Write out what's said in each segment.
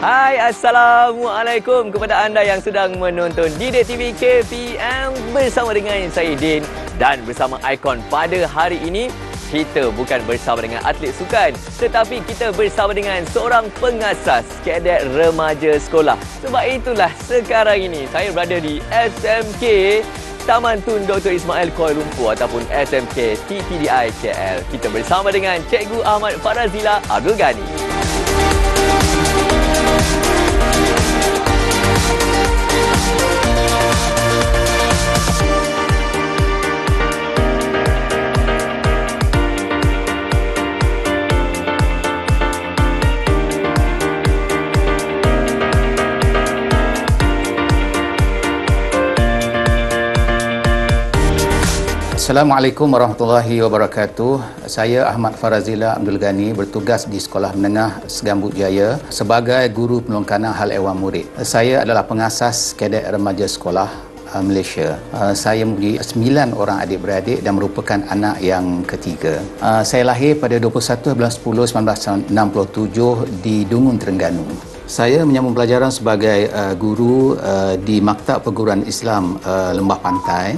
Hai, Assalamualaikum kepada anda yang sedang menonton Didik TV KPM bersama dengan saya Din. Dan bersama Ikon pada hari ini, kita bukan bersama dengan atlet sukan, tetapi kita bersama dengan seorang pengasas kadet remaja sekolah. Sebab itulah sekarang ini saya berada di SMK Taman Tun Dr. Ismail Kuala Lumpur ataupun SMK TTDI KL. Kita bersama dengan Cikgu Ahmad Farazila Abdul Ghani. Assalamualaikum warahmatullahi wabarakatuh. Saya Ahmad Farazila Abdul Ghani, bertugas di Sekolah Menengah Segambut Jaya sebagai Guru Penolong-Kanan Hal Ehwal Murid. Saya adalah pengasas kadet remaja sekolah Malaysia. Saya mempunyai 9 orang adik-beradik dan merupakan anak yang ketiga. Saya lahir pada 21 bulan 10 1967 di Dungun, Terengganu. Saya menyambung pelajaran sebagai guru di Maktab Perguruan Islam Lembah Pantai.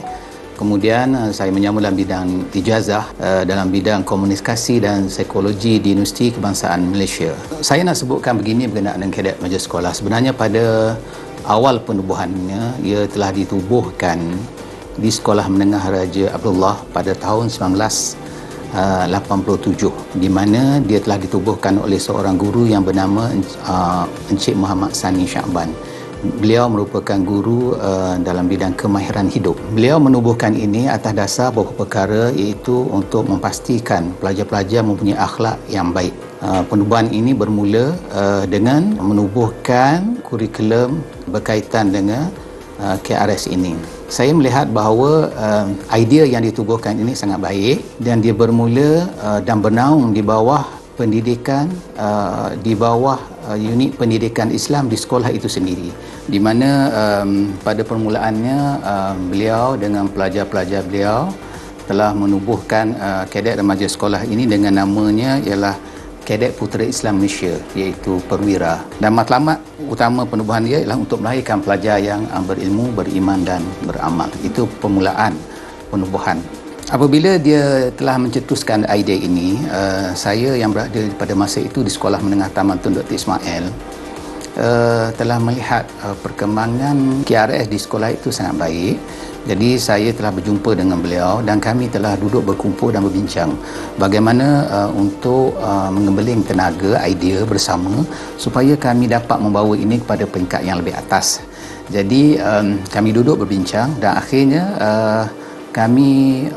Kemudian saya menyambung dalam bidang ijazah dalam bidang komunikasi dan psikologi di Universiti Kebangsaan Malaysia. Saya nak sebutkan begini berkenaan dengan kadet remaja sekolah. Sebenarnya pada awal penubuhannya, ia telah ditubuhkan di Sekolah Menengah Raja Abdullah pada tahun 1987, di mana dia telah ditubuhkan oleh seorang guru yang bernama Encik Muhammad Sani Syakban. Beliau merupakan guru dalam bidang kemahiran hidup. Beliau menubuhkan ini atas dasar beberapa perkara, iaitu untuk memastikan pelajar-pelajar mempunyai akhlak yang baik. Penubuhan ini bermula dengan menubuhkan kurikulum berkaitan dengan KRS ini. Saya melihat bahawa idea yang ditubuhkan ini sangat baik dan dia bermula dan bernaung di bawah pendidikan, di bawah unit pendidikan Islam di sekolah itu sendiri, di mana pada permulaannya beliau dengan pelajar-pelajar beliau telah menubuhkan kadet remaja sekolah ini dengan namanya ialah Kadet Putera Islam Malaysia, iaitu Perwira. Dan matlamat utama penubuhan dia ialah untuk melahirkan pelajar yang berilmu, beriman dan beramal. Itu permulaan penubuhan. Apabila dia telah mencetuskan idea ini, saya yang berada pada masa itu di Sekolah Menengah Taman Tun Dr. Ismail telah melihat perkembangan KRS di sekolah itu sangat baik. Jadi saya telah berjumpa dengan beliau dan kami telah duduk berkumpul dan berbincang bagaimana untuk mengembeling tenaga idea bersama supaya kami dapat membawa ini kepada peringkat yang lebih atas. Jadi kami duduk berbincang dan akhirnya kami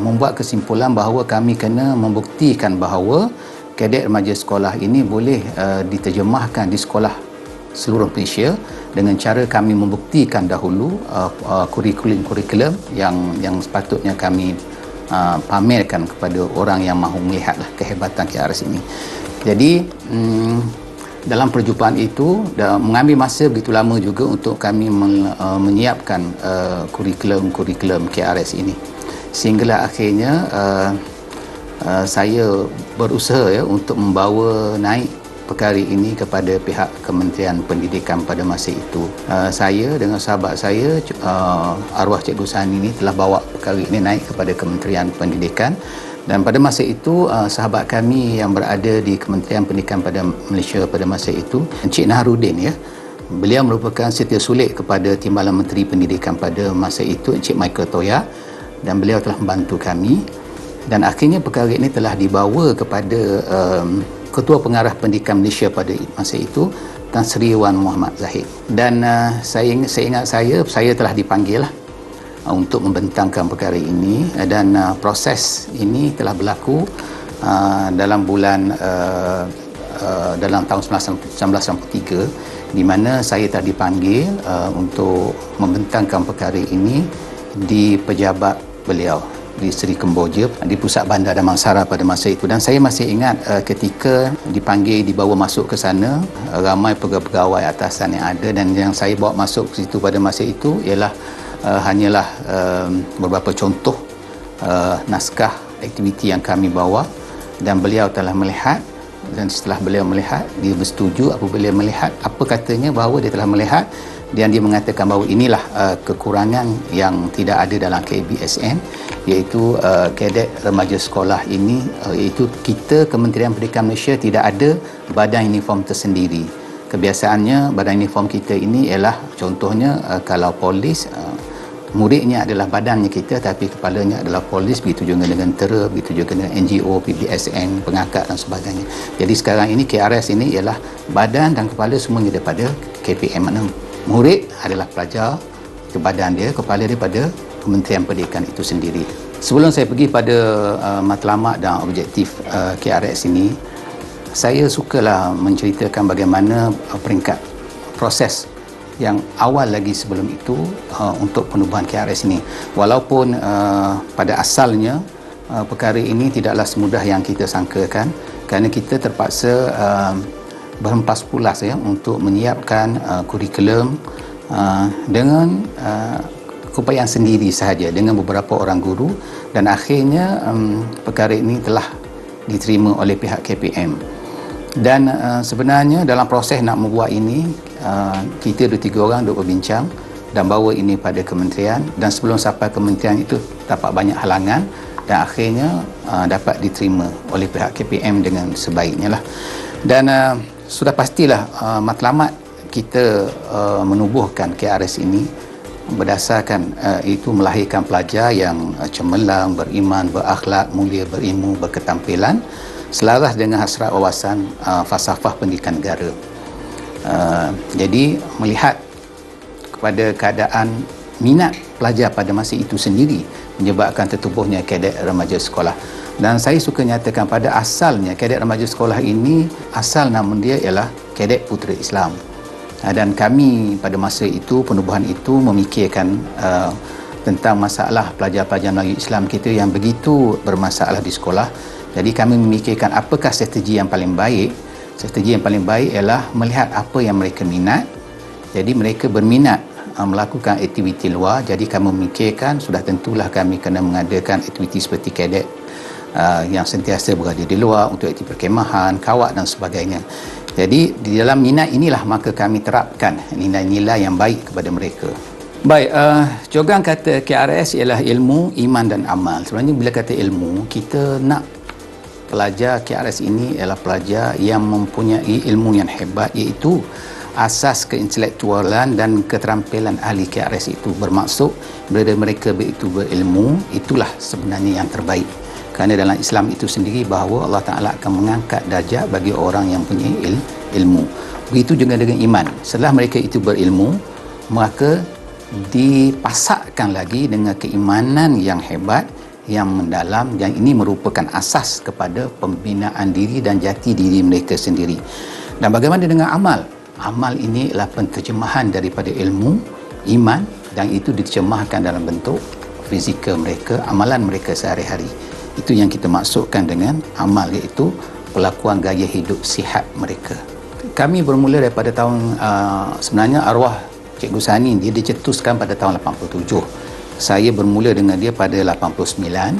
membuat kesimpulan bahawa kami kena membuktikan bahawa kadet remaja sekolah ini boleh diterjemahkan di sekolah seluruh Malaysia dengan cara kami membuktikan dahulu kurikulum yang sepatutnya kami pamerkan kepada orang yang mahu melihatlah kehebatan KRS ini. Jadi dalam perjumpaan itu mengambil masa begitu lama juga untuk kami menyiapkan kurikulum KRS ini, sehinggalah akhirnya saya berusaha untuk membawa naik perkara ini kepada pihak Kementerian Pendidikan pada masa itu. Saya dengan sahabat saya, arwah Cikgu Sani ini, telah bawa perkara ini naik kepada Kementerian Pendidikan. Dan pada masa itu, sahabat kami yang berada di Kementerian Pendidikan pada Malaysia pada masa itu, Encik Naharudin, beliau merupakan setia sulit kepada Timbalan Menteri Pendidikan pada masa itu, Encik Michael Toya, dan beliau telah membantu kami. Dan akhirnya perkara ini telah dibawa kepada Ketua Pengarah Pendidikan Malaysia pada masa itu, Tan Sri Wan Muhammad Zahid. Dan saya ingat saya telah dipanggil untuk membentangkan perkara ini, dan proses ini telah berlaku dalam bulan dalam tahun 1993, di mana saya telah dipanggil untuk membentangkan perkara ini di pejabat beliau di Seri Kemboja di pusat bandar Damansara pada masa itu. Dan saya masih ingat ketika dipanggil, dibawa masuk ke sana, ramai pegawai-pegawai atasan yang ada, dan yang saya bawa masuk ke situ pada masa itu ialah hanyalah beberapa contoh naskah aktiviti yang kami bawa, dan beliau telah melihat, dan setelah beliau melihat, dia bersetuju. Apabila beliau melihat, apa katanya, bahawa dia telah melihat dan dia mengatakan bahawa inilah kekurangan yang tidak ada dalam KBSN, iaitu kadet remaja sekolah ini, iaitu kita Kementerian Pendidikan Malaysia tidak ada badan uniform tersendiri. Kebiasaannya badan uniform kita ini ialah, contohnya kalau polis, muridnya adalah badannya kita, tapi kepalanya adalah polis. Begitu juga dengan tentera, begitu juga dengan NGO, PBSN, pengangkat dan sebagainya. Jadi sekarang ini KRS ini ialah badan dan kepala semuanya daripada KPM. Mana murid adalah pelajar, itu badan dia, kepala dia pada Kementerian Pendidikan itu sendiri. Sebelum saya pergi pada matlamat dan objektif KRS ini, saya sukalah menceritakan bagaimana peringkat proses yang awal lagi sebelum itu untuk penubuhan KRS ini. Walaupun pada asalnya perkara ini tidaklah semudah yang kita sangkakan, kerana kita terpaksa berhempas pulas untuk menyiapkan kurikulum dengan keupayaan sendiri sahaja dengan beberapa orang guru, dan akhirnya perkara ini telah diterima oleh pihak KPM. Dan sebenarnya dalam proses nak membuat ini, kita 2-3 orang duk berbincang dan bawa ini pada kementerian, dan sebelum sampai kementerian itu dapat banyak halangan, dan akhirnya dapat diterima oleh pihak KPM dengan sebaiknya lah. Dan sudah pastilah matlamat kita menubuhkan KRS ini berdasarkan itu melahirkan pelajar yang cemerlang, beriman, berakhlak mulia, berilmu, berketampilan, selaras dengan hasrat wawasan falsafah pendidikan negara. Jadi melihat kepada keadaan minat pelajar pada masa itu sendiri menyebabkan tertubuhnya kadet remaja sekolah. Dan saya suka nyatakan pada asalnya kadet remaja sekolah ini, asal nama dia ialah Kadet Putera Islam. Dan kami pada masa itu, penubuhan itu memikirkan tentang masalah pelajar-pelajar Melayu Islam kita yang begitu bermasalah di sekolah. Jadi kami memikirkan apakah strategi yang paling baik. Strategi yang paling baik ialah melihat apa yang mereka minat. Jadi mereka berminat melakukan aktiviti luar. Jadi kami memikirkan sudah tentulah kami kena mengadakan aktiviti seperti kadet yang sentiasa berada di luar untuk aktiviti perkemahan, kawat dan sebagainya. Jadi di dalam minat inilah maka kami terapkan nilai-nilai yang baik kepada mereka. Baik, jogang kata KRS ialah ilmu, iman dan amal. Sebenarnya bila kata ilmu, kita nak pelajar KRS ini ialah pelajar yang mempunyai ilmu yang hebat, iaitu asas keintelektualan dan keterampilan ahli KRS itu. Bermaksud bila mereka itu berilmu, itulah sebenarnya yang terbaik. Kerana dalam Islam itu sendiri bahawa Allah Ta'ala akan mengangkat darjat bagi orang yang punya ilmu. Begitu juga dengan iman. Setelah mereka itu berilmu, maka dipasakkan lagi dengan keimanan yang hebat, yang mendalam, yang ini merupakan asas kepada pembinaan diri dan jati diri mereka sendiri. Dan bagaimana dengan amal? Amal ini adalah penterjemahan daripada ilmu, iman, dan itu diterjemahkan dalam bentuk fizikal mereka, amalan mereka sehari-hari. Itu yang kita maksudkan dengan amal, iaitu pelakuan gaya hidup sihat mereka. Kami bermula daripada tahun, sebenarnya arwah Cikgu Sani dia dicetuskan pada tahun 87. Saya bermula dengan dia pada 89,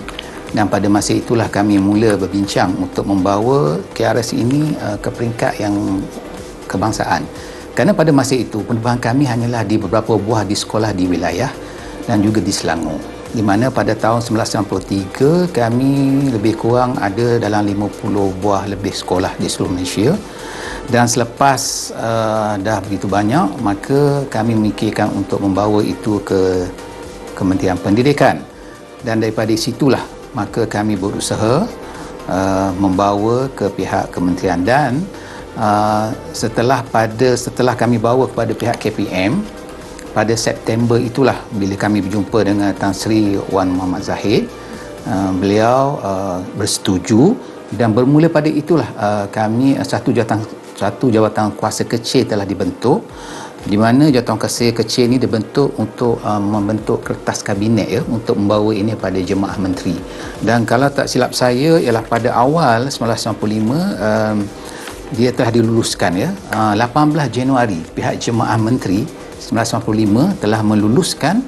dan pada masa itulah kami mula berbincang untuk membawa KRS ini ke peringkat yang kebangsaan. Kerana pada masa itu penubuhan kami hanyalah di beberapa buah di sekolah di wilayah dan juga di Selangor, di mana pada tahun 1993 kami lebih kurang ada dalam 50 buah lebih sekolah di seluruh Malaysia. Dan selepas dah begitu banyak, maka kami memikirkan untuk membawa itu ke Kementerian Pendidikan, dan daripada situlah maka kami berusaha membawa ke pihak kementerian. Dan setelah kami bawa kepada pihak KPM, pada September itulah bila kami berjumpa dengan Tan Sri Wan Muhammad Zahid. Beliau bersetuju dan bermula pada itulah kami satu jawatan kuasa kecil telah dibentuk, di mana jawatan kuasa kecil ini dibentuk untuk membentuk kertas kabinet ya, untuk membawa ini pada jemaah menteri. Dan kalau tak silap saya ialah pada awal 1995 dia telah diluluskan ya. 18 Januari pihak jemaah menteri 1995 telah meluluskan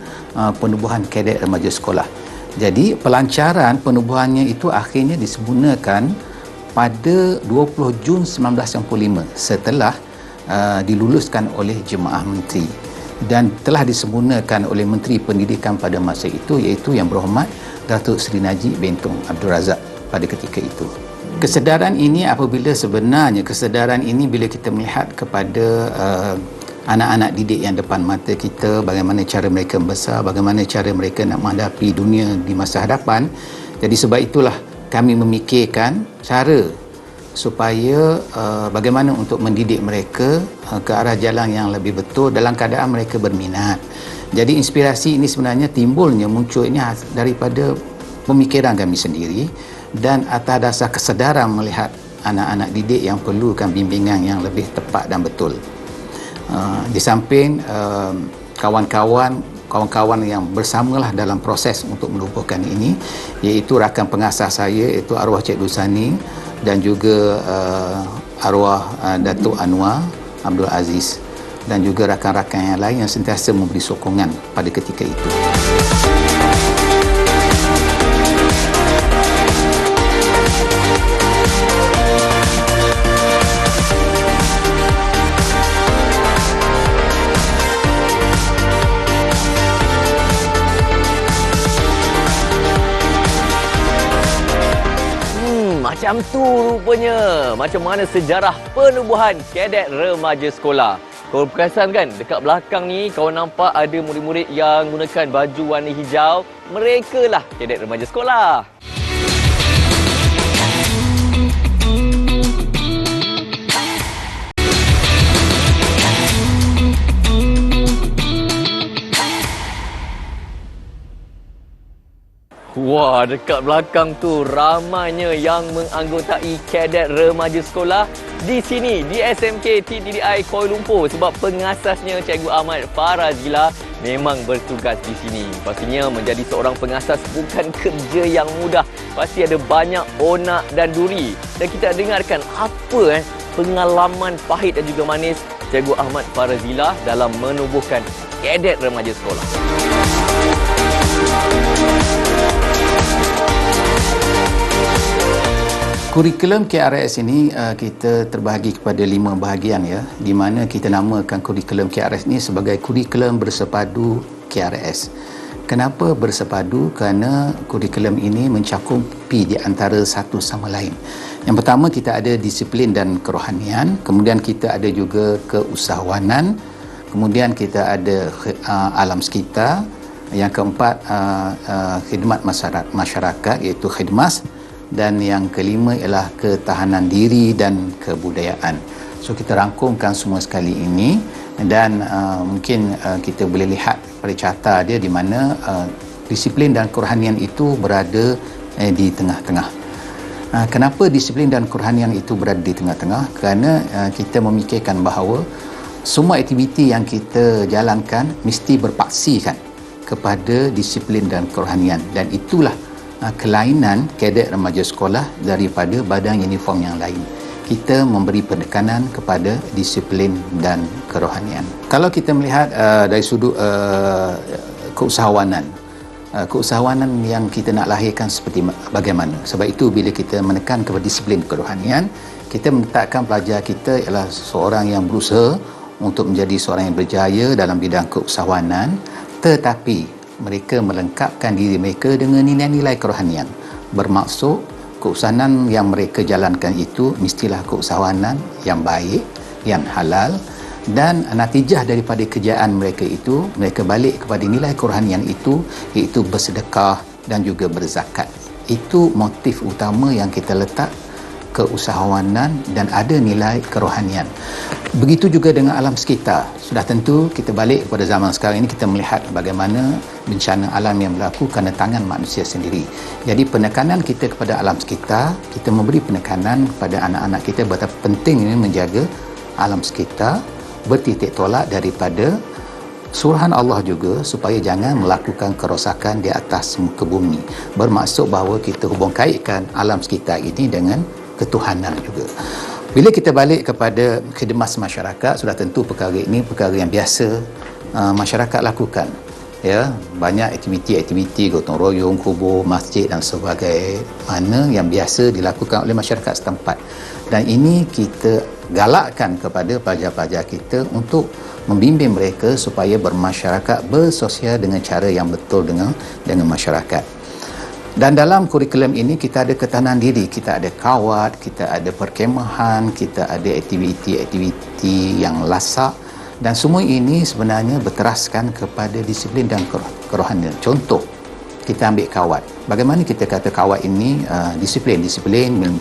penubuhan kadet remaja sekolah. Jadi pelancaran penubuhannya itu akhirnya disempurnakan pada 20 Jun 1995 setelah diluluskan oleh jemaah menteri, dan telah disempurnakan oleh Menteri Pendidikan pada masa itu, iaitu Yang Berhormat Datuk Seri Najib Bintong Abdul Razak pada ketika itu. Kesedaran ini bila kita melihat kepada anak-anak didik yang depan mata kita, bagaimana cara mereka membesar, bagaimana cara mereka nak menghadapi dunia di masa hadapan. Jadi sebab itulah kami memikirkan cara supaya bagaimana untuk mendidik mereka ke arah jalan yang lebih betul dalam keadaan mereka berminat. Jadi inspirasi ini sebenarnya munculnya daripada pemikiran kami sendiri dan atas dasar kesedaran melihat anak-anak didik yang perlukan bimbingan yang lebih tepat dan betul. Di samping kawan-kawan yang bersamalah dalam proses untuk melubuhkan ini, iaitu rakan pengasas saya, iaitu arwah Cik Dusani dan juga arwah Datuk Anwar Abdul Aziz, dan juga rakan-rakan yang lain yang sentiasa memberi sokongan pada ketika itu. Macam tu rupanya. Macam mana sejarah penubuhan kadet remaja sekolah. Kau perasan kan, dekat belakang ni kau nampak ada murid-murid yang gunakan baju warna hijau. Mereka lah kadet remaja sekolah. Wah, dekat belakang tu ramainya yang menganggotai kadet remaja sekolah di sini, di SMK TDDI Kuala Lumpur, sebab pengasasnya Cikgu Ahmad Farazila memang bertugas di sini. Pastinya menjadi seorang pengasas bukan kerja yang mudah. Pasti ada banyak onak dan duri. Dan kita dengarkan apa pengalaman pahit dan juga manis Cikgu Ahmad Farazila dalam menubuhkan kadet remaja sekolah. Kurikulum KRS ini kita terbahagi kepada 5 bahagian ya, di mana kita namakan kurikulum KRS ini sebagai kurikulum bersepadu KRS. Kenapa bersepadu? Kerana kurikulum ini mencakupi di antara satu sama lain. Yang pertama, kita ada disiplin dan kerohanian, kemudian kita ada juga keusahawanan, kemudian kita ada alam sekitar, yang keempat khidmat masyarakat iaitu khidmas, dan yang kelima ialah ketahanan diri dan kebudayaan. So kita rangkumkan semua sekali ini, dan mungkin kita boleh lihat pada carta dia di mana disiplin dan kerohanian itu berada di tengah-tengah. Kenapa disiplin dan kerohanian itu berada di tengah-tengah? Kerana kita memikirkan bahawa semua aktiviti yang kita jalankan mesti berpaksikan kepada disiplin dan kerohanian, dan itulah kelainan kadet remaja sekolah daripada badan uniform yang lain. Kita memberi penekanan kepada disiplin dan kerohanian. Kalau kita melihat dari sudut keusahawanan, keusahawanan yang kita nak lahirkan seperti bagaimana. Sebab itu bila kita menekan kepada disiplin kerohanian, kita menetapkan pelajar kita ialah seorang yang berusaha untuk menjadi seorang yang berjaya dalam bidang keusahawanan, tetapi mereka melengkapkan diri mereka dengan nilai-nilai kerohanian. Bermaksud keusahawanan yang mereka jalankan itu mestilah keusahawanan yang baik, yang halal, dan natijah daripada kerjaan mereka itu, mereka balik kepada nilai kerohanian itu, iaitu bersedekah dan juga berzakat. Itu motif utama yang kita letak keusahawanan dan ada nilai kerohanian. Begitu juga dengan alam sekitar. Sudah tentu kita balik kepada zaman sekarang ini, kita melihat bagaimana bencana alam yang berlaku kerana tangan manusia sendiri. Jadi penekanan kita kepada alam sekitar, kita memberi penekanan kepada anak-anak kita betapa pentingnya menjaga alam sekitar, bertitik tolak daripada suruhan Allah juga supaya jangan melakukan kerosakan di atas muka bumi. Bermaksud bahawa kita hubung kaitkan alam sekitar ini dengan ketuhanan juga. Bila kita balik kepada khidmat masyarakat, sudah tentu perkara ini perkara yang biasa masyarakat lakukan. Ya, banyak aktiviti-aktiviti gotong royong, kubur, masjid dan sebagainya mana yang biasa dilakukan oleh masyarakat setempat. Dan ini kita galakkan kepada pelajar-pelajar kita untuk membimbing mereka supaya bermasyarakat, bersosial dengan cara yang betul dengan masyarakat. Dan dalam kurikulum ini kita ada ketahanan diri, kita ada kawat, kita ada perkemahan, kita ada aktiviti-aktiviti yang lasak, dan semua ini sebenarnya berteraskan kepada disiplin dan kerohanian. Contoh, kita ambil kawat. Bagaimana kita kata kawat ini disiplin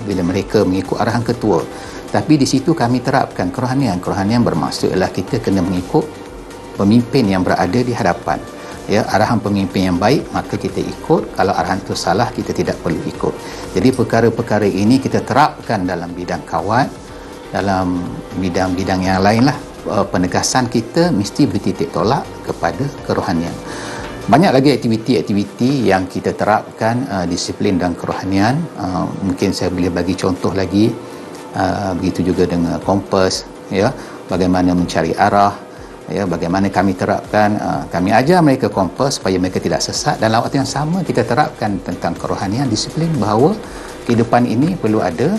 bila mereka mengikut arahan ketua. Tapi di situ kami terapkan kerohanian. Kerohanian bermaksud ialah kita kena mengikut pemimpin yang berada di hadapan. Ya, arahan pemimpin yang baik maka kita ikut, kalau arahan itu salah kita tidak perlu ikut. Jadi perkara-perkara ini kita terapkan dalam bidang kawat, dalam bidang-bidang yang lain lah. Penegasan kita mesti bertitik tolak kepada kerohanian. Banyak lagi aktiviti-aktiviti yang kita terapkan disiplin dan kerohanian. Mungkin saya boleh bagi contoh lagi. Begitu juga dengan kompas, ya, bagaimana mencari arah, ya, bagaimana kami terapkan, kami ajar mereka kompas supaya mereka tidak sesat, dan waktu yang sama kita terapkan tentang kerohanian, disiplin, bahawa kehidupan ini perlu ada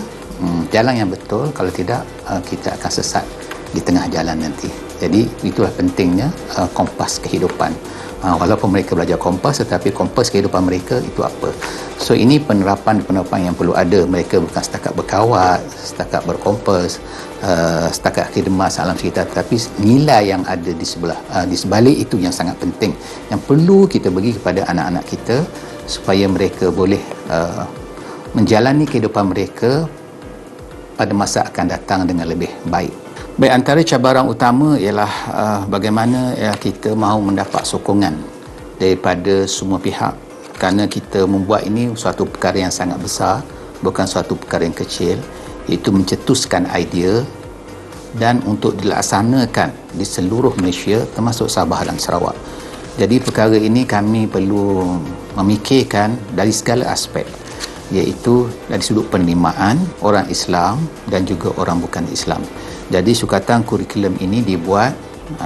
jalan yang betul, kalau tidak kita akan sesat di tengah jalan nanti. Jadi itulah pentingnya kompas kehidupan. Walaupun mereka belajar kompas, tetapi kompas kehidupan mereka itu apa. So ini penerapan yang perlu ada. Mereka bukan setakat berkawat, setakat berkompas, setakat khidmat alam sekitar, tapi nilai yang ada di sebalik itu yang sangat penting, yang perlu kita bagi kepada anak-anak kita supaya mereka boleh menjalani kehidupan mereka pada masa akan datang dengan lebih baik. Baik, antara cabaran utama ialah bagaimana kita mahu mendapat sokongan daripada semua pihak, kerana kita membuat ini suatu perkara yang sangat besar, bukan suatu perkara yang kecil, iaitu mencetuskan idea dan untuk dilaksanakan di seluruh Malaysia termasuk Sabah dan Sarawak. Jadi perkara ini kami perlu memikirkan dari segala aspek, iaitu dari sudut penerimaan orang Islam dan juga orang bukan Islam. Jadi sukatan kurikulum ini dibuat,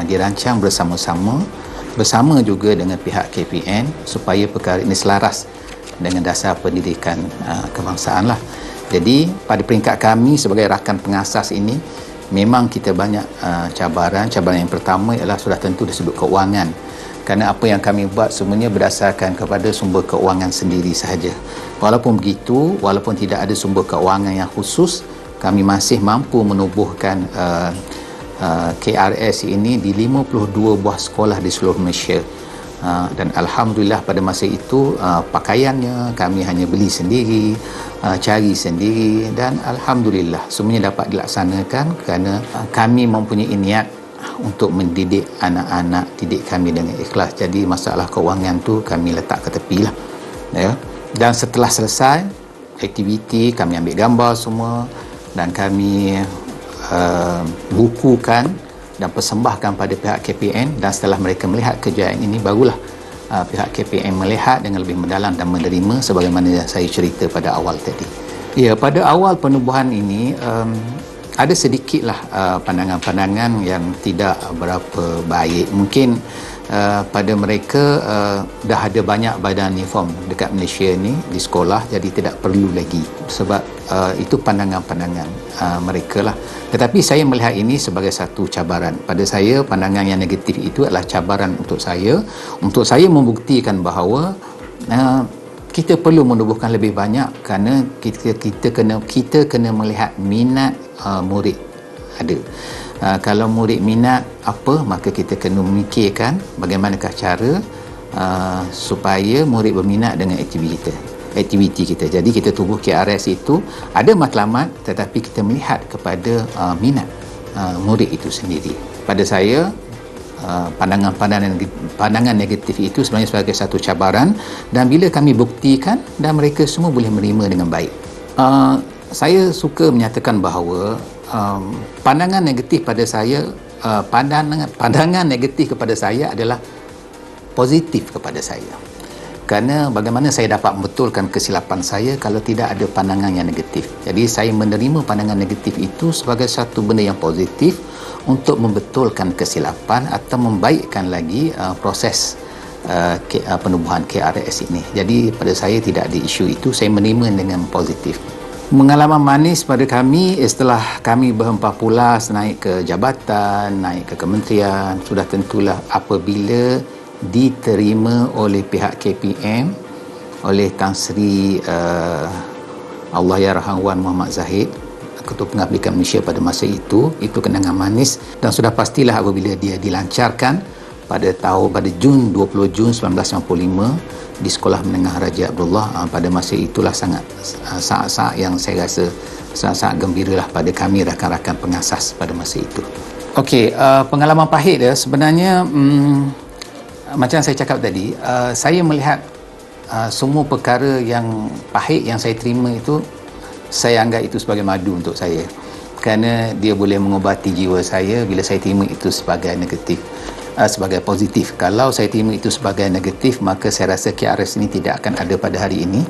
dirancang bersama juga dengan pihak KPN supaya perkara ini selaras dengan dasar pendidikan kebangsaan lah. Jadi pada peringkat kami sebagai rakan pengasas ini, memang kita banyak cabaran. Cabaran yang pertama ialah sudah tentu dari sudut keuangan. Kerana apa yang kami buat semuanya berdasarkan kepada sumber keuangan sendiri sahaja. Walaupun begitu, walaupun tidak ada sumber keuangan yang khusus, kami masih mampu menubuhkan KRS ini di 52 buah sekolah di seluruh Malaysia. Dan Alhamdulillah pada masa itu pakaiannya kami hanya beli sendiri, cari sendiri, dan Alhamdulillah semuanya dapat dilaksanakan kerana kami mempunyai niat untuk mendidik anak-anak didik kami dengan ikhlas. Jadi masalah keuangan tu kami letak ke tepi lah, ya. Dan setelah selesai aktiviti, kami ambil gambar semua dan kami bukukan dan persembahkan pada pihak KPN, dan setelah mereka melihat kejayaan ini, barulah pihak KPN melihat dengan lebih mendalam dan menerima sebagaimana yang saya cerita pada awal tadi. Ya, pada awal penubuhan ini ada sedikitlah pandangan-pandangan yang tidak berapa baik. Mungkin pada mereka dah ada banyak badan uniform dekat Malaysia ni di sekolah, jadi tidak perlu lagi, sebab itu pandangan-pandangan mereka lah. Tetapi saya melihat ini sebagai satu cabaran. Pada saya, pandangan yang negatif itu adalah cabaran untuk saya membuktikan bahawa kita perlu menubuhkan lebih banyak, kerana kita kena melihat minat murid ada. Kalau murid minat apa, maka kita kena memikirkan bagaimanakah cara supaya murid berminat dengan aktiviti kita. aktiviti kita. Jadi kita tubuh KRS itu ada matlamat, tetapi kita melihat kepada minat murid itu sendiri. Pada saya, pandangan negatif itu sebenarnya sebagai satu cabaran, dan bila kami buktikan dan mereka semua boleh menerima dengan baik. Saya suka menyatakan bahawa pandangan negatif pada saya, pandangan negatif kepada saya adalah positif kepada saya. Kerana bagaimana saya dapat membetulkan kesilapan saya kalau tidak ada pandangan yang negatif. Jadi saya menerima pandangan negatif itu sebagai satu benda yang positif untuk membetulkan kesilapan atau membaikkan lagi proses penubuhan KRS ini. Jadi pada saya tidak ada isu itu, saya menerima dengan positif. Pengalaman manis pada kami setelah kami berhempah pulas naik ke jabatan, naik ke kementerian, sudah tentulah apabila diterima oleh pihak KPM, oleh Tan Sri Allahyarham Wan Muhammad Zahid, Ketua Pengabdikan Malaysia pada masa itu kenangan manis, dan sudah pastilah apabila dia dilancarkan pada Jun 20 Jun 1995 di Sekolah Menengah Raja Abdullah. Pada masa itulah saat-saat yang saya rasa sangat-sangat gembiralah pada kami rakan-rakan pengasas pada masa itu. Okey, pengalaman pahit dia sebenarnya macam saya cakap tadi, saya melihat semua perkara yang pahit yang saya terima itu, saya anggap itu sebagai madu untuk saya, kerana dia boleh mengubati jiwa saya bila saya terima itu sebagai negatif, sebagai positif. Kalau saya terima itu sebagai negatif, maka saya rasa KRS ini tidak akan ada pada hari ini.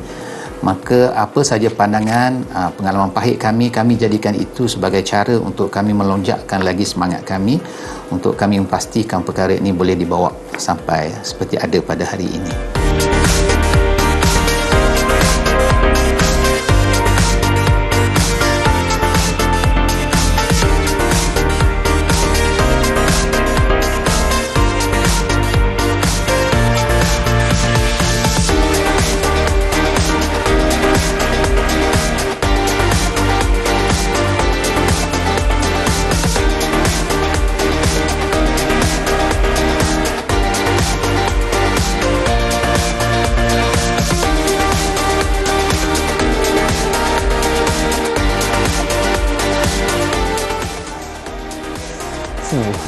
Maka apa saja pandangan, pengalaman pahit kami jadikan itu sebagai cara untuk kami melonjakkan lagi semangat kami, untuk kami memastikan perkara ini boleh dibawa sampai seperti ada pada hari ini.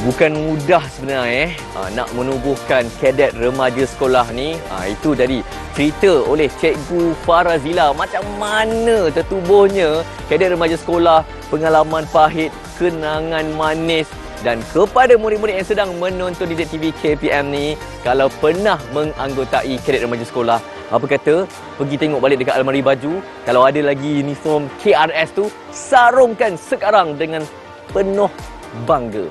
Bukan mudah sebenarnya nak menubuhkan kadet remaja sekolah ni. Itu tadi cerita oleh Cikgu Farazila, macam mana tertubuhnya kadet remaja sekolah, pengalaman pahit, kenangan manis. Dan kepada murid-murid yang sedang menonton Didik TV KPM ni, kalau pernah menganggotai kadet remaja sekolah, apa kata pergi tengok balik dekat almari baju, kalau ada lagi uniform KRS tu, sarungkan sekarang dengan penuh bangga.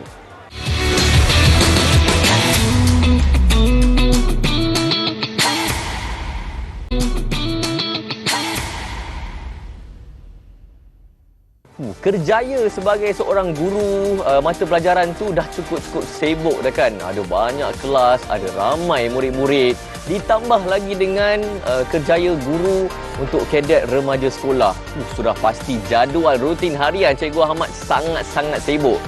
Kerjaya sebagai seorang guru mata pelajaran tu dah cukup sibuk dah kan. Ada banyak kelas, ada ramai murid-murid. Ditambah lagi dengan kerjaya guru untuk kadet remaja sekolah. Sudah pasti jadual rutin harian Cikgu Ahmad sangat-sangat sibuk.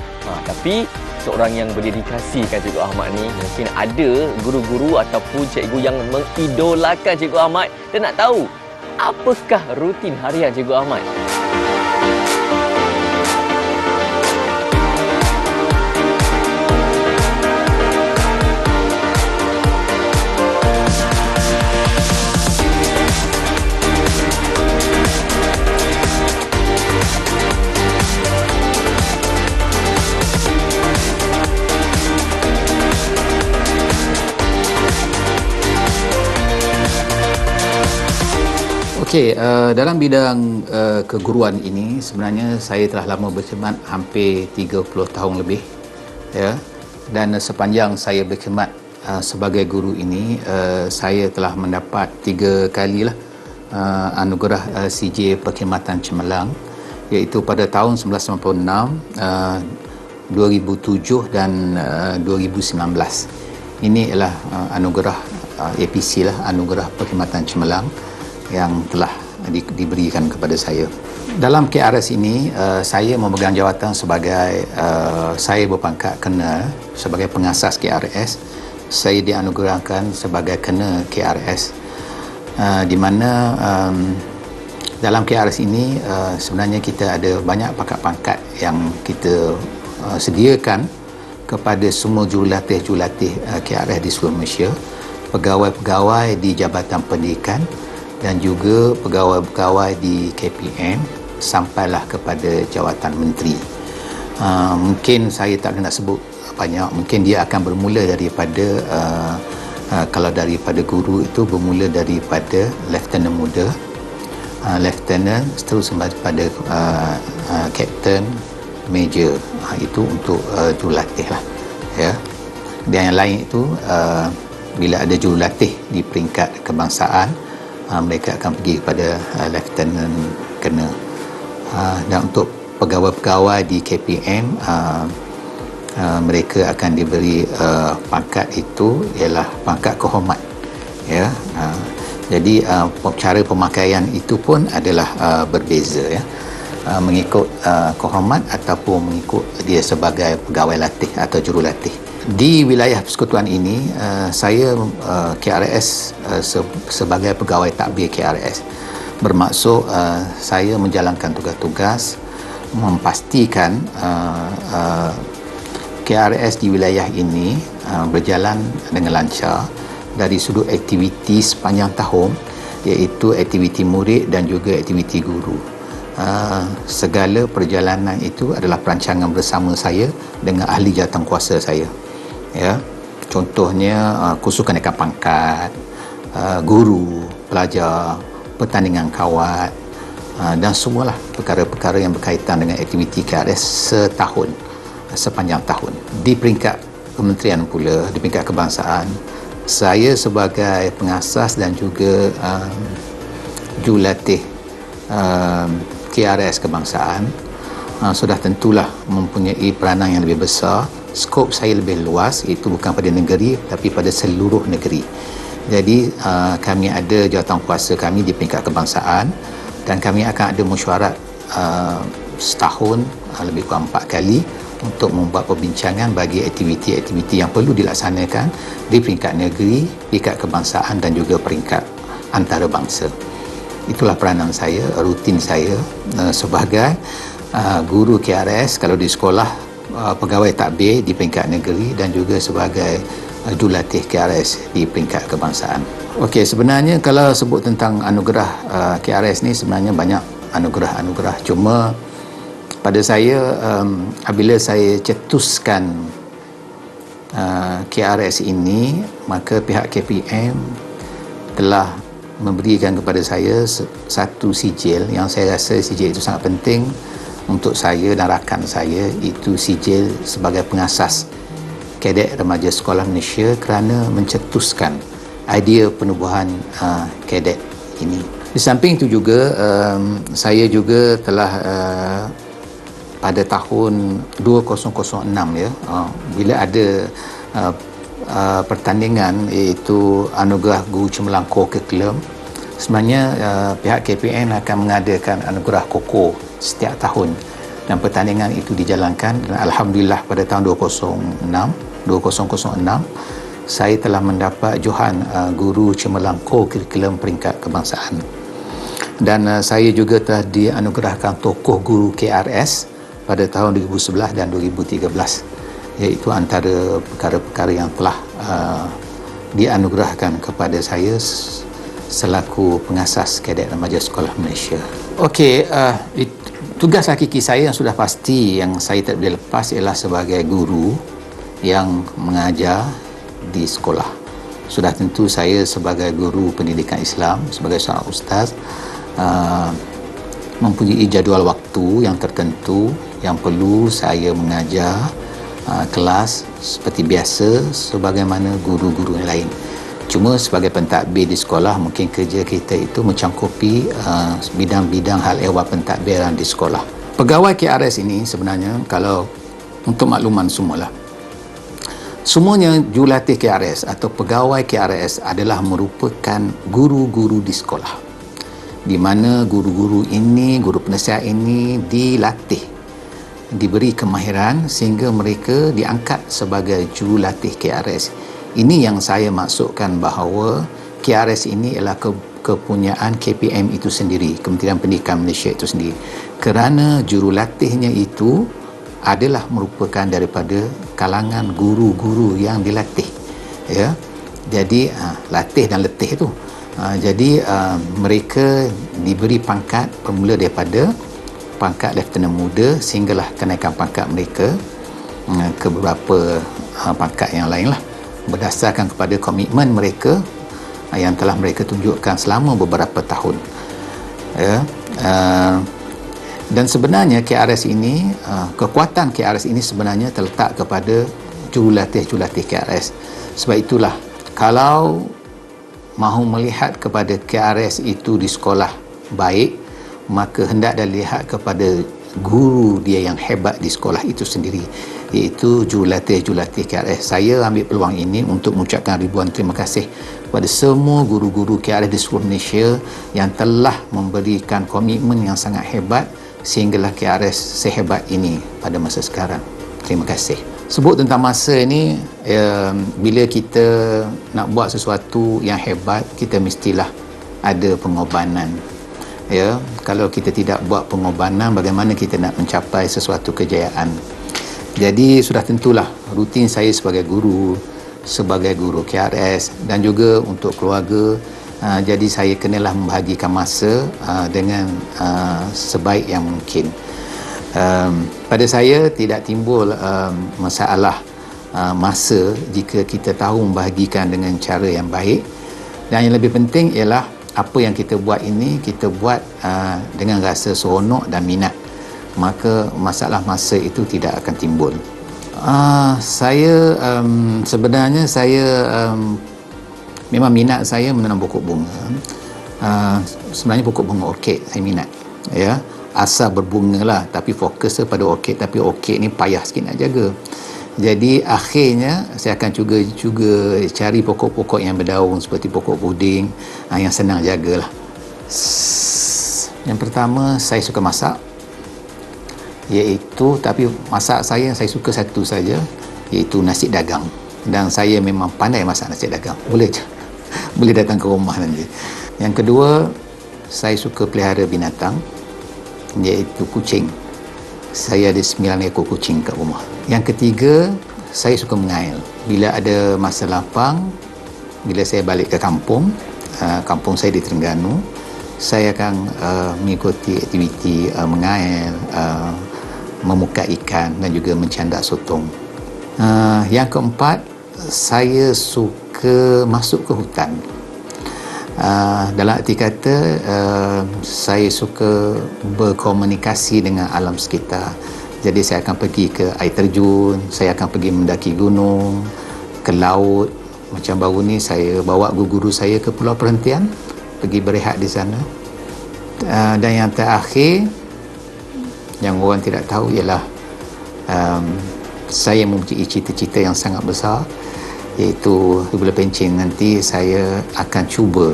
Tapi seorang yang berdedikasi kan Cikgu Ahmad ni, mungkin ada guru-guru ataupun cikgu yang mengidolakan Cikgu Ahmad dan nak tahu apakah rutin harian Cikgu Ahmad. Okey, dalam bidang keguruan ini sebenarnya saya telah lama berkhidmat, hampir 30 tahun lebih, ya. Dan sepanjang saya berkhidmat sebagai guru ini, saya telah mendapat 3 kalilah anugerah CJ Perkhidmatan Cemerlang, iaitu pada tahun 1996, 2007 dan 2019. Ini ialah anugerah APC lah, anugerah Perkhidmatan Cemerlang yang telah diberikan kepada saya. Dalam KRS ini, saya memegang jawatan sebagai saya berpangkat Kena sebagai pengasas KRS. Saya dianugerahkan sebagai Kena KRS. di mana dalam KRS ini sebenarnya kita ada banyak pangkat-pangkat yang kita sediakan kepada semua jurulatih-jurulatih KRS di seluruh Malaysia, pegawai-pegawai di Jabatan Pendidikan dan juga pegawai-pegawai di KPM sampailah kepada jawatan menteri. Mungkin saya tak nak sebut banyak, mungkin dia akan bermula daripada kalau daripada guru itu bermula daripada lieutenant muda, lieutenant, seterusnya pada captain, major. Itu untuk jurulatih lah, ya. Dan yang lain itu bila ada jurulatih di peringkat kebangsaan, mereka akan pergi kepada lieutenant kena. Dan untuk pegawai-pegawai di KPM, mereka akan diberi pangkat itu ialah pangkat kehormat, ya. Jadi cara pemakaian itu pun adalah berbeza, ya. Mengikut kehormat ataupun mengikut dia sebagai pegawai latih atau jurulatih. Di wilayah persekutuan ini, saya KRS sebagai pegawai takbir KRS. Bermaksud saya menjalankan tugas-tugas memastikan KRS di wilayah ini berjalan dengan lancar dari sudut aktiviti sepanjang tahun, iaitu aktiviti murid dan juga aktiviti guru. Segala perjalanan itu adalah perancangan bersama saya dengan ahli jawatankuasa saya, ya. Contohnya kursus kenaikan pangkat, guru, pelajar, pertandingan kawat, dan semualah perkara-perkara yang berkaitan dengan aktiviti KRS setahun, sepanjang tahun. Di peringkat kementerian pula, di peringkat kebangsaan, saya sebagai pengasas dan juga jurulatih KRS kebangsaan sudah tentulah mempunyai peranan yang lebih besar. Skop saya lebih luas, itu bukan pada negeri tapi pada seluruh negeri. Jadi kami ada jawatankuasa kami di peringkat kebangsaan dan kami akan ada mesyuarat setahun lebih kurang 4 kali untuk membuat perbincangan bagi aktiviti-aktiviti yang perlu dilaksanakan di peringkat negeri, peringkat kebangsaan dan juga peringkat antarabangsa. Itulah peranan saya, rutin saya sebagai guru KRS kalau di sekolah, pegawai takbir di peringkat negeri dan juga sebagai jurulatih KRS di peringkat kebangsaan. Okey, sebenarnya kalau sebut tentang anugerah KRS ni sebenarnya banyak anugerah-anugerah. Cuma pada saya apabila saya cetuskan KRS ini, maka pihak KPM telah memberikan kepada saya satu sijil yang saya rasa sijil itu sangat penting untuk saya dan rakan saya, itu sijil sebagai pengasas Kadet Remaja Sekolah Malaysia kerana mencetuskan idea penubuhan kadet ini. Di samping itu juga saya juga telah pada tahun 2006, ya, bila ada pertandingan iaitu anugerah Guru Cemerlang Curriculum, sebenarnya pihak KPN akan mengadakan anugerah KOKO setiap tahun dan pertandingan itu dijalankan dan alhamdulillah pada tahun 2006 saya telah mendapat johan Guru Cemerlang Curriculum peringkat kebangsaan dan saya juga telah dianugerahkan tokoh guru KRS pada tahun 2011 dan 2013, iaitu antara perkara-perkara yang telah dianugerahkan kepada saya selaku pengasas Kadet Remaja Sekolah Malaysia. Okey, tugas hakiki saya yang sudah pasti yang saya tak boleh lepas ialah sebagai guru yang mengajar di sekolah. Sudah tentu saya sebagai guru pendidikan Islam, sebagai seorang ustaz, mempunyai jadual waktu yang tertentu yang perlu saya mengajar kelas seperti biasa sebagaimana guru-guru yang lain. Cuma sebagai pentadbir di sekolah, mungkin kerja kita itu mencangkupi bidang-bidang hal ehwal pentadbiran di sekolah. Pegawai KRS ini sebenarnya, kalau untuk makluman semualah, semuanya jurulatih KRS atau pegawai KRS adalah merupakan guru-guru di sekolah, di mana guru-guru ini, guru penasihat ini dilatih, diberi kemahiran sehingga mereka diangkat sebagai jurulatih KRS. Ini yang saya maksudkan bahawa KRS ini ialah kepunyaan KPM itu sendiri, Kementerian Pendidikan Malaysia itu sendiri, kerana jurulatihnya itu adalah merupakan daripada kalangan guru-guru yang dilatih, ya. Jadi latih dan letih tu. Jadi mereka diberi pangkat bermula daripada pangkat lieutenant muda sehinggalah kenaikan pangkat mereka ke beberapa pangkat yang lain lah, berdasarkan kepada komitmen mereka yang telah mereka tunjukkan selama beberapa tahun, ya. Dan sebenarnya KRS ini, kekuatan KRS ini sebenarnya terletak kepada jurulatih-jurulatih KRS. Sebab itulah, kalau mahu melihat kepada KRS itu di sekolah baik, maka hendak dah lihat kepada guru dia yang hebat di sekolah itu sendiri, iaitu jurulatih-jurulatih KRS. Saya ambil peluang ini untuk mengucapkan ribuan terima kasih kepada semua guru-guru KRS di seluruh Malaysia yang telah memberikan komitmen yang sangat hebat sehinggalah KRS sehebat ini pada masa sekarang. Terima kasih. Sebut tentang masa ini, bila kita nak buat sesuatu yang hebat, kita mestilah ada pengorbanan. Ya, kalau kita tidak buat pengorbanan, bagaimana kita nak mencapai sesuatu kejayaan? Jadi sudah tentulah rutin saya sebagai guru KRS dan juga untuk keluarga. Jadi saya kenalah membahagikan masa dengan sebaik yang mungkin. Pada saya tidak timbul masalah masa jika kita tahu membahagikan dengan cara yang baik. Dan yang lebih penting ialah apa yang kita buat ini, kita buat dengan rasa seronok dan minat, maka masalah masa itu tidak akan timbul. Saya sebenarnya memang minat saya menanam pokok bunga. Sebenarnya pokok bunga orkid saya minat, ya. Asal berbunga lah, tapi fokus pada orkid. Tapi orkid ni payah sikit nak jaga. Jadi akhirnya saya akan juga cari pokok-pokok yang berdaun seperti pokok puding yang senang jagalah. Yang pertama, saya suka masak, iaitu, tapi masak saya suka satu saja, iaitu nasi dagang. Dan saya memang pandai masak nasi dagang. Boleh datang ke rumah nanti. Yang kedua, saya suka pelihara binatang, iaitu kucing. Saya ada 9 ekor kucing kat rumah. Yang ketiga, saya suka mengail. Bila ada masa lapang, bila saya balik ke kampung, kampung saya di Terengganu, saya akan mengikuti aktiviti mengail, memukar ikan dan juga mencandak sotong. Yang keempat, saya suka masuk ke hutan. Dalam arti kata, saya suka berkomunikasi dengan alam sekitar. Jadi saya akan pergi ke air terjun, saya akan pergi mendaki gunung, ke laut. Macam baru ni saya bawa guru saya ke Pulau Perhentian, pergi berehat di sana. Dan yang terakhir, yang orang tidak tahu ialah saya mempunyai cita-cita yang sangat besar, iaitu bila pencen nanti saya akan cuba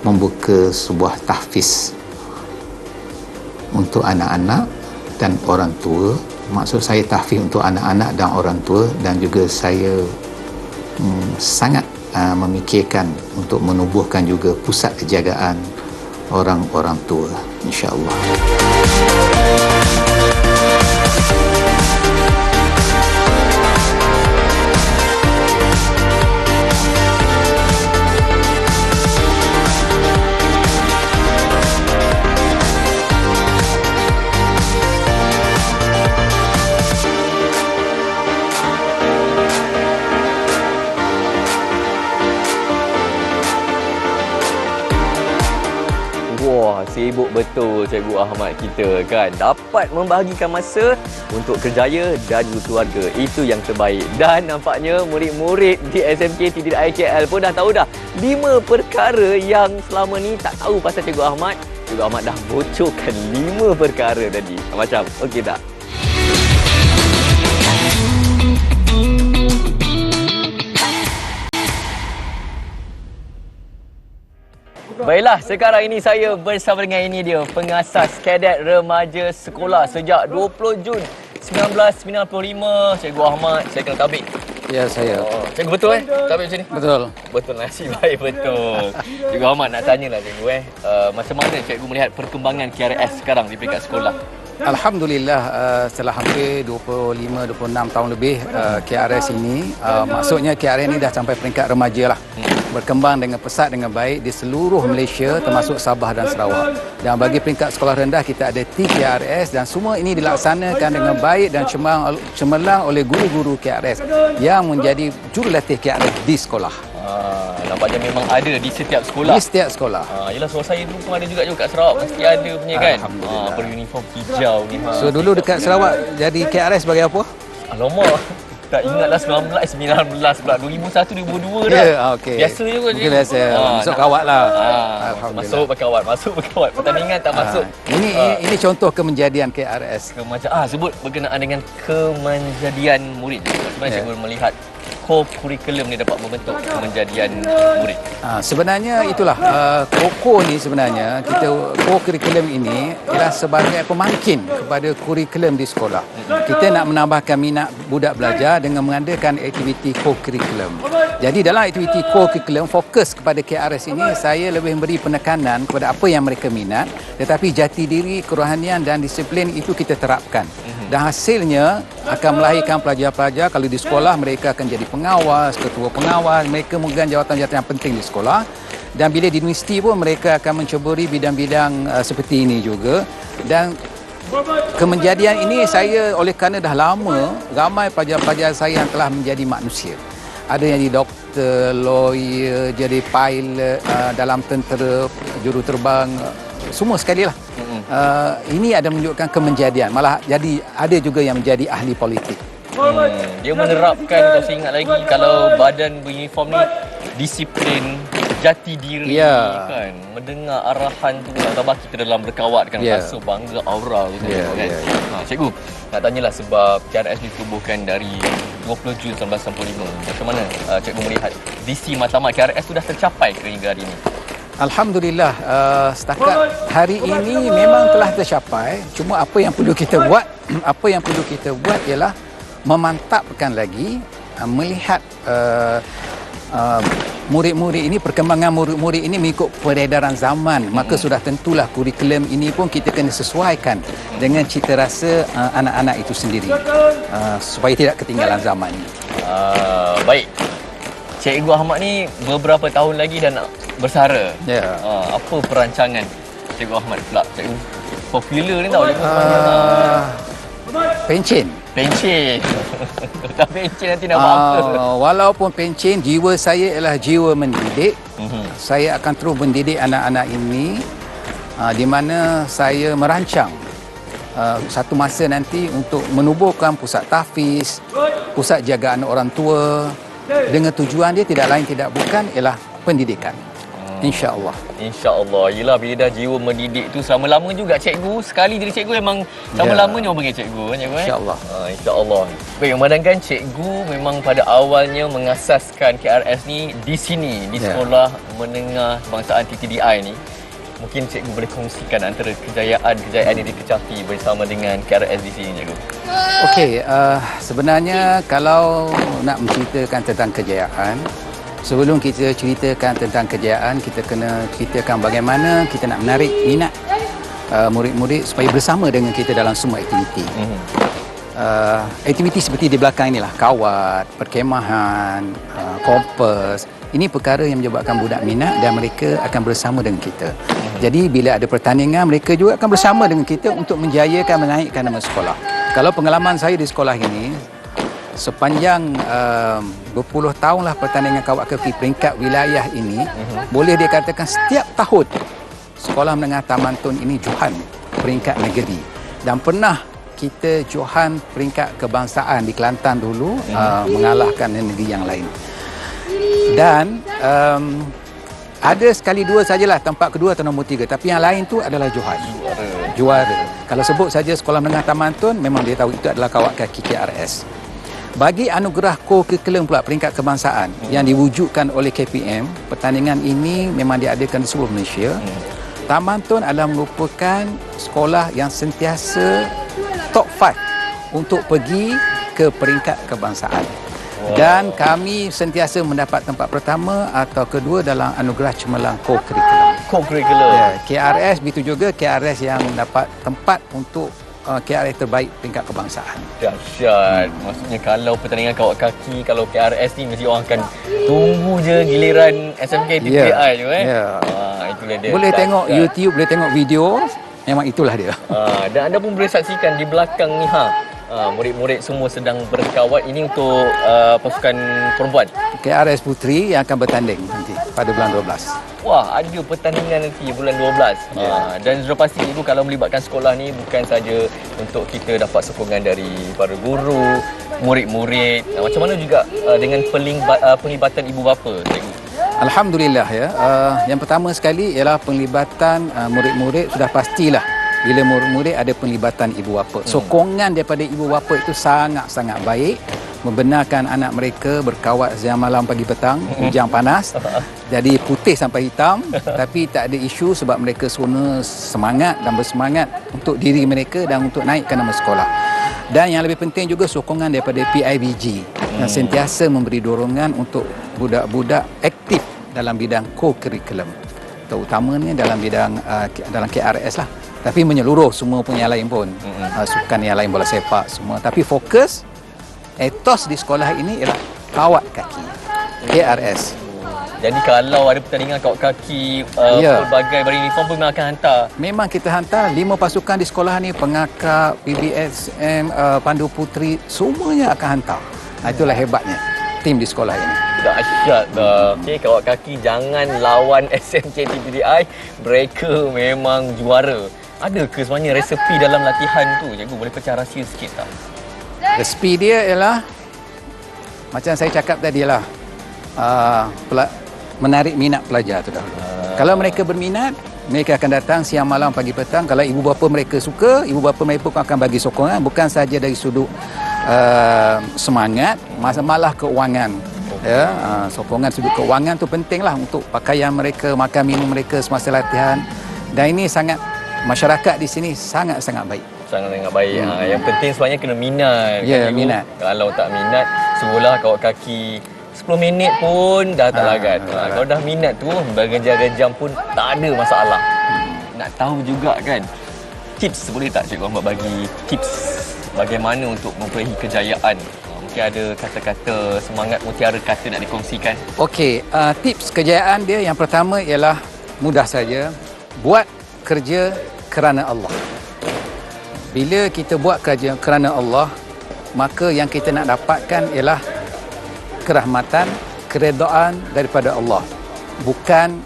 membuka sebuah tahfiz untuk anak-anak dan orang tua. Maksud saya tahfiz untuk anak-anak dan orang tua, dan juga saya sangat memikirkan untuk menubuhkan juga pusat kejagaan orang-orang tua, insya-Allah. Wah, sibuk betul Cikgu Ahmad kita kan. Dapat membahagikan masa untuk kerjaya dan juga keluarga. Itu yang terbaik. Dan nampaknya murid-murid di SMK TDIKL pun dah tahu dah 5 perkara yang selama ni tak tahu pasal Cikgu Ahmad. Cikgu Ahmad dah bocorkan 5 perkara tadi. Macam, okey tak? Baiklah, sekarang ini saya bersama dengan ini dia, pengasas Kadet Remaja Sekolah sejak 20 Jun 1995, Cikgu Ahmad. Saya kena tabik. Ya, saya. Cikgu betul Cabai macam ni? Betul. Betul, nasib baik betul. Cikgu Ahmad nak tanyalah cikgu macam mana cikgu melihat perkembangan KRS sekarang di peringkat sekolah? Alhamdulillah, setelah hampir 25-26 tahun lebih KRS ini, maksudnya KRS ini dah sampai peringkat remaja lah. Berkembang dengan pesat dengan baik di seluruh Malaysia termasuk Sabah dan Sarawak. Dan bagi peringkat sekolah rendah kita ada TKRS dan semua ini dilaksanakan dengan baik dan cemerlang oleh guru-guru KRS yang menjadi jurulatih KRS di sekolah. Nampaknya memang ada di setiap sekolah. Di setiap sekolah. Yelah, suara saya dulu pun ada juga kat Sarawak. Mesti ada punya kan. Alhamdulillah. Beruniform hijau ni. So dulu dekat Sarawak jadi KRS sebagai apa? Alamak. Tak ingatlah 19 pula. 2001, 2002 dah. Ya, okey. Biasa je kot. Mungkin biasa. Masuk kawat lah. Masuk berkawat. Pertandingan tak masuk. Ini contoh kemenjadian KRS. Sebut berkenaan dengan kemenjadian murid. Sebenarnya cikgu melihat co-curriculum ni dapat membentuk kemenjadian murid. Sebenarnya itulah KOKO ni sebenarnya kita co-curriculum ini ialah sebagai pemangkin kepada kurikulum di sekolah. Kita nak menambahkan minat budak belajar dengan mengadakan aktiviti co-curriculum. Jadi dalam aktiviti co-curriculum fokus kepada KRS ini saya lebih memberi penekanan kepada apa yang mereka minat, tetapi jati diri, kerohanian dan disiplin itu kita terapkan. Dan hasilnya akan melahirkan pelajar-pelajar kalau di sekolah mereka akan jadi pengawas, ketua pengawas, mereka memegang jawatan-jawatan yang penting di sekolah. Dan bila di universiti pun mereka akan menceburi bidang-bidang seperti ini juga. Dan kemenjadian ini saya oleh kerana dah lama, ramai pelajar-pelajar saya yang telah menjadi manusia. Ada yang jadi doktor, lawyer, jadi pilot, dalam tentera, juruterbang, semua sekali lah. Ini ada menunjukkan kemenjadian. Malah jadi ada juga yang menjadi ahli politik. Dia menerapkan, kalau saya ingat lagi, kalau badan beruniform ni disiplin, jati diri kan. Mendengar arahan tu, tambah kita dalam berkawat kan, rasa bangga, aura gitu kan. Cikgu, nak tanyalah sebab KRS ditubuhkan dari 20 Jun 1995. Macam mana cikgu melihat visi matlamat KRS tu dah tercapai ke hingga hari ini? Alhamdulillah, setakat hari ini memang telah tercapai. Cuma apa yang perlu kita buat ialah memantapkan lagi, melihat murid-murid ini, perkembangan murid-murid ini mengikut peredaran zaman. Maka sudah tentulah kurikulum ini pun kita kena sesuaikan dengan cita rasa anak-anak itu sendiri, supaya tidak ketinggalan zaman. Baik, Cikgu Ahmad ni beberapa tahun lagi dah nak bersara. Apa perancangan Cikgu Ahmad pula? Cikgu popular ni tau. Pencen. Tak pencen nanti nak buat apa? Walaupun pencen, jiwa saya ialah jiwa mendidik. Saya akan terus mendidik anak-anak ini, di mana saya merancang satu masa nanti untuk menubuhkan pusat tahfiz, pusat jagaan orang tua, dengan tujuan dia tidak lain tidak bukan ialah pendidikan. InsyaAllah. InsyaAllah. Yelah, bila dah jiwa mendidik tu selama-lama juga cikgu. Sekali jadi cikgu memang selama-lamanya orang panggil cikgu kan cikgu? InsyaAllah. InsyaAllah. Baik, memandangkan cikgu memang pada awalnya mengasaskan KRS ni di sini, di Sekolah Menengah Kebangsaan TTDI ni. Mungkin cikgu boleh kongsikan antara kejayaan yang dikecapi bersama dengan KRS di sini cikgu. Okey, sebenarnya kalau nak menceritakan tentang kejayaan, sebelum kita ceritakan tentang kejayaan, kita kena ceritakan bagaimana kita nak menarik minat murid-murid supaya bersama dengan kita dalam semua aktiviti. Aktiviti seperti di belakang inilah, kawat, perkemahan, kompas. Ini perkara yang menyebabkan budak minat dan mereka akan bersama dengan kita. Jadi bila ada pertandingan, mereka juga akan bersama dengan kita untuk menjayakan, menaikkan nama sekolah. Kalau pengalaman saya di sekolah ini, sepanjang berpuluh tahunlah pertandingan kawat kaki peringkat wilayah ini, boleh dikatakan setiap tahun Sekolah Menengah Taman Tun ini johan peringkat negeri. Dan pernah kita johan peringkat kebangsaan di Kelantan dulu, mengalahkan negeri yang lain. Dan ada sekali dua sajalah tempat kedua atau nombor 3, tapi yang lain tu adalah johan. Juara. Kalau sebut saja Sekolah Menengah Taman Tun, memang dia tahu itu adalah kawat kaki KRS. Bagi anugerah co-curriculum pula peringkat kebangsaan yang diwujudkan oleh KPM, pertandingan ini memang diadakan di seluruh Malaysia. Taman Tun adalah merupakan sekolah yang sentiasa top 5 untuk pergi ke peringkat kebangsaan. Dan kami sentiasa mendapat tempat pertama atau kedua dalam anugerah cemerlang co-curriculum. Co-curriculum. Ya, KRS begitu juga KRS yang dapat tempat untuk KRS terbaik peringkat kebangsaan. Dahsyat. Maksudnya kalau pertandingan kawat kaki, kalau KRS ni mesti orang akan tunggu je giliran SMK TPI je itulah dia. Boleh tengok YouTube, boleh tengok video, memang itulah dia. Dan anda pun boleh saksikan di belakang ni murid-murid semua sedang berkawat. Ini untuk pasukan perempuan. KRS Puteri yang akan bertanding nanti pada bulan 12. Wah, ada pertandingan nanti bulan 12. Dan sudah pasti ibu kalau melibatkan sekolah ni bukan saja untuk kita dapat sokongan dari para guru, murid-murid. Macam mana juga dengan penglibatan ibu bapa, cikgu? Alhamdulillah ya. Yang pertama sekali ialah penglibatan murid-murid sudah pastilah bila murid-murid ada penglibatan ibu bapa. Sokongan daripada ibu bapa itu sangat-sangat baik. Membenarkan anak mereka berkawat siang malam pagi petang, hujan panas. Jadi putih sampai hitam, tapi tak ada isu sebab mereka semua semangat dan bersemangat untuk diri mereka dan untuk naikkan nama sekolah. Dan yang lebih penting juga sokongan daripada PIBG yang sentiasa memberi dorongan untuk budak-budak aktif dalam bidang co-curriculum. Terutamanya dalam bidang dalam KRS lah. Tapi menyeluruh semua punya lain pun. Sukan yang lain, bola sepak semua. Tapi fokus etos di sekolah ini ialah kawat kaki KRS. Jadi kalau ada pertandingan kawat kaki pelbagai beruniform pun memang akan hantar. Memang kita hantar 5 pasukan di sekolah ni, pengakap, PBSM, Pandu Puteri, semuanya akan hantar. Itulah hebatnya tim di sekolah ini. Dahsyat dah. Okey, kawat kaki jangan lawan SMK TPDI. Mereka memang juara. Ada ke sebenarnya resepi dalam latihan tu? Cikgu boleh pecah rahsia sikit tak? Resepi dia ialah macam saya cakap tadi lah, menarik minat pelajar tu dahulu. Kalau mereka berminat, mereka akan datang siang malam pagi petang. Kalau ibu bapa mereka suka, ibu bapa mereka pun akan bagi sokongan, bukan saja dari sudut semangat, malah keuangan. Ya, sokongan sudut keuangan tu pentinglah untuk pakaian mereka, makan minum mereka semasa latihan. Dan ini sangat, masyarakat di sini sangat-sangat baik. Sangat-sangat baik. Yang penting sebenarnya kena minat. Ya, minat. Kalau tak minat, suruhlah kawat kaki 10 minit pun dah tak lagat. Kalau dah minat tu, berjam-jam pun tak ada masalah. Nak tahu juga kan, tips boleh tak Cikgu Ahmad bagi tips bagaimana untuk memperoleh kejayaan? Mungkin ada kata-kata semangat mutiara kata nak dikongsikan. Okey, tips kejayaan dia yang pertama ialah mudah saja. Buat kerja kerana Allah. Bila kita buat kerja kerana Allah, maka yang kita nak dapatkan ialah kerahmatan, keredaan daripada Allah, bukan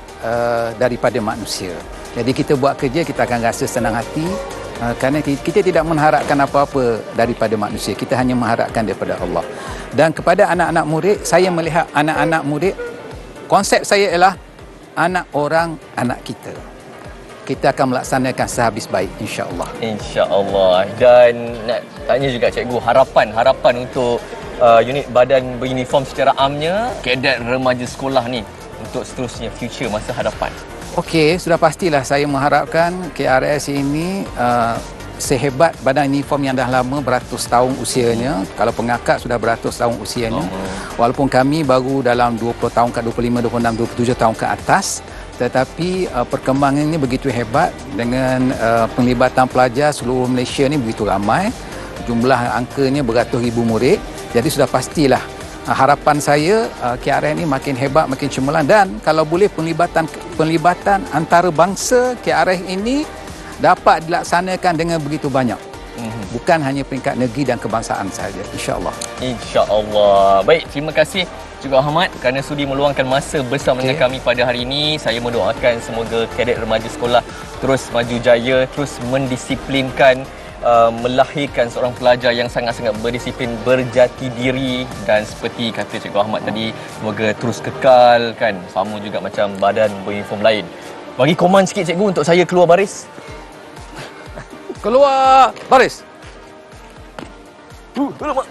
daripada manusia. Jadi kita buat kerja, kita akan rasa senang hati kerana kita tidak mengharapkan apa-apa daripada manusia. Kita hanya mengharapkan daripada Allah. Dan kepada anak-anak murid, saya melihat anak-anak murid, konsep saya ialah anak orang, anak kita. Kita akan melaksanakan sehabis baik, insya-Allah. Insya-Allah. Dan nak tanya juga cikgu, harapan untuk unit badan beruniform secara amnya, kadet remaja sekolah ni untuk seterusnya future masa hadapan. Okey, sudah pastilah saya mengharapkan KRS ini sehebat badan uniform yang dah lama beratus tahun usianya. Kalau pengakap sudah beratus tahun usianya. Walaupun kami baru dalam 20 tahun ke 25, 26, 27 tahun ke atas, tetapi perkembangan ini begitu hebat dengan penglibatan pelajar seluruh Malaysia ni begitu ramai. Jumlah angkanya beratus ribu murid. Jadi sudah pastilah harapan saya KRS ini makin hebat, makin cemerlang, dan kalau boleh penglibatan antarabangsa KRS ini dapat dilaksanakan dengan begitu banyak. Bukan hanya peringkat negeri dan kebangsaan sahaja, insya-Allah. Insya-Allah. Baik, terima kasih Cikgu Ahmad kerana sudi meluangkan masa bersama dengan kami pada hari ini. Saya mendoakan semoga kadet remaja sekolah terus maju jaya, terus mendisiplinkan, melahirkan seorang pelajar yang sangat-sangat berdisiplin, berjati diri, dan seperti kata Cikgu Ahmad tadi, semoga terus kekal kan, sama juga macam badan beruniform lain. Bagi koman sikit Cikgu untuk saya keluar baris. Keluar baris. Alamak.